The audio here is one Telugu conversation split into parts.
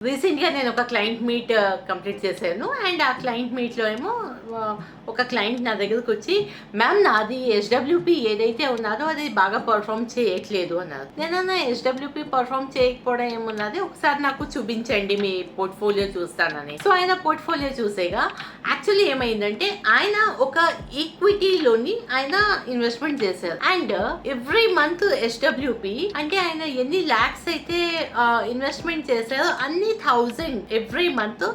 రీసెంట్గా నేను ఒక క్లయింట్ మీట్ కంప్లీట్ చేశాను. అండ్ ఆ క్లయింట్ మీట్లో ఏమో ఒక క్లయింట్ నా దగ్గరకు వచ్చి, మ్యామ్ నాది ఎస్డబ్ల్యూపీ ఏదైతే ఉన్నదో అది బాగా పర్ఫామ్ చేయట్లేదు అన్నారు. నేనన్నా ఎస్డబ్ల్యూపీ పర్ఫామ్ చేయకపోవడం ఏమున్నది, ఒకసారి నాకు చూపించండి మీ పోర్ట్ఫోలియో చూస్తానని. సో ఆయన పోర్ట్ఫోలియో చూసేగా యాక్చువల్లీ ఏమైందంటే ఆయన ఒక ఈక్విటీలోని ఆయన ఇన్వెస్ట్మెంట్ చేశారు. అండ్ ఎవ్రీ మంత్ ఎస్డబ్ల్యూపీ అంటే ఆయన ఎన్ని ల్యాక్స్ అయితే ఇన్వెస్ట్మెంట్ చేశారో అన్ని 1000 ఎవ్రీ మంత్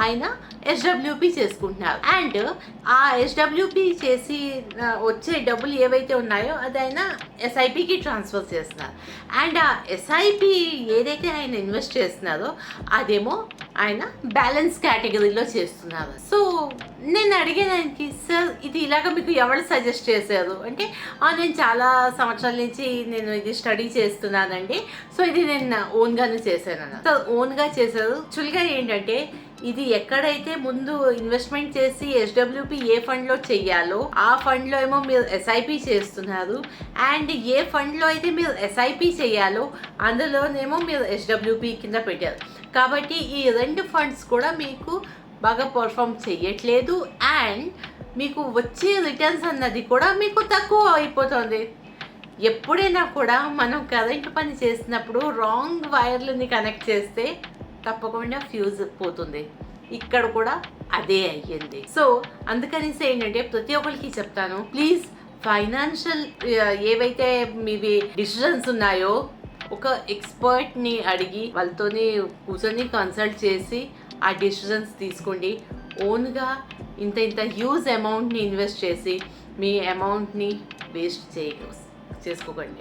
ఆయన ఎస్డబ్ల్యూపీ చేసుకుంటున్నారు. అండ్ ఆ ఎస్డబ్ల్యూపీ చేసి వచ్చే డబ్బులు ఏవైతే ఉన్నాయో అది ఆయన ఎస్ఐపికి ట్రాన్స్ఫర్ చేస్తున్నారు. అండ్ ఆ ఎస్ఐపి ఏదైతే ఆయన ఇన్వెస్ట్ చేస్తున్నారో అదేమో ఆయన బ్యాలెన్స్ కేటగిరీలో చేస్తున్నారు. సో నేను అడిగేదానికి, సార్ ఇది ఇలాగ మీకు ఎవరు సజెస్ట్ చేశారు అంటే, నేను చాలా సంవత్సరాల నుంచి నేను ఇది స్టడీ చేస్తున్నానండి, సో ఇది నేను ఓన్గానే చేశాను అన్న. సో ఓన్గా చేశారు. యాక్చువల్గా ఏంటంటే ఇది ఎక్కడైతే ముందు ఇన్వెస్ట్మెంట్ చేసి ఎస్డబ్ల్యూపీ ఏ ఫండ్లో చెయ్యాలో ఆ ఫండ్లో ఏమో మీరు ఎస్ఐపి చేస్తున్నారు. అండ్ ఏ ఫండ్లో అయితే మీరు ఎస్ఐపి చేయాలో అందులోనేమో మీరు ఎస్డబ్ల్యూపీ కింద పెట్టారు. కాబట్టి ఈ రెండు ఫండ్స్ కూడా మీకు బాగా పర్ఫామ్ చేయట్లేదు. అండ్ మీకు వచ్చే రిటర్న్స్ అన్నది కూడా మీకు తక్కువ అయిపోతుంది. ఎప్పుడైనా కూడా మనం కరెంట్ పని చేసినప్పుడు రాంగ్ వైర్లని కనెక్ట్ చేస్తే తప్పకుండా ఫ్యూజ్ పోతుంది. ఇక్కడ కూడా అదే అయ్యింది. సో అందుకనేసి ఏంటంటే ప్రతి ఒక్కరికి చెప్తాను, ప్లీజ్ ఫైనాన్షియల్ ఏవైతే మీవి డిసిషన్స్ ఉన్నాయో ఒక ఎక్స్పర్ట్ని అడిగి వాళ్ళతోని కూర్చొని కన్సల్ట్ చేసి ఆ డిసిషన్స్ తీసుకోండి. ఓన్గా ఇంత హ్యూజ్ అమౌంట్ని ఇన్వెస్ట్ చేసి మీ అమౌంట్ని వేస్ట్ చేసుకోకండి.